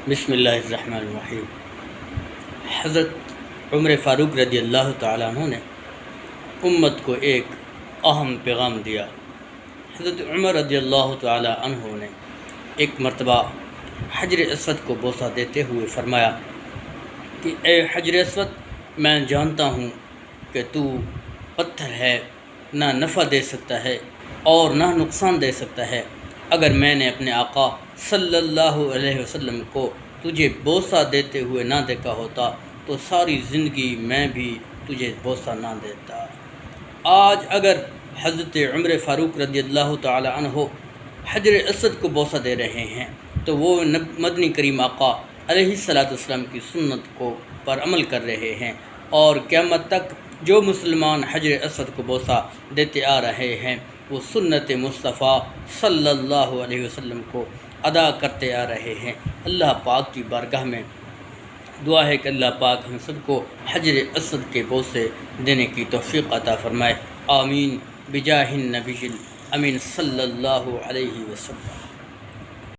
بسم اللہ الرحمن الرحیم۔ حضرت عمر فاروق رضی اللہ تعالیٰ عنہ نے امت کو ایک اہم پیغام دیا۔ حضرت عمر رضی اللہ تعالیٰ عنہ نے ایک مرتبہ حجر اسود کو بوسہ دیتے ہوئے فرمایا کہ اے حجر اسود، میں جانتا ہوں کہ تو پتھر ہے، نہ نفع دے سکتا ہے اور نہ نقصان دے سکتا ہے۔ اگر میں نے اپنے آقا صلی اللہ علیہ وسلم کو تجھے بوسہ دیتے ہوئے نہ دیکھا ہوتا تو ساری زندگی میں بھی تجھے بوسہ نہ دیتا۔ آج اگر حضرت عمر فاروق رضی اللہ تعالی عنہ حجر اسود کو بوسہ دے رہے ہیں تو وہ مدنی کریم آقا علیہ السلام کی سنت کو پر عمل کر رہے ہیں، اور قیامت تک جو مسلمان حجر اسود کو بوسہ دیتے آ رہے ہیں وہ سنت مصطفیٰ صلی اللہ علیہ وسلم کو ادا کرتے آ رہے ہیں۔ اللہ پاک کی بارگاہ میں دعا ہے کہ اللہ پاک ہم سب کو حجر اسود کے بوسے دینے کی توفیق عطا فرمائے۔ آمین بجاہ النبی الامین صلی اللہ علیہ وسلم۔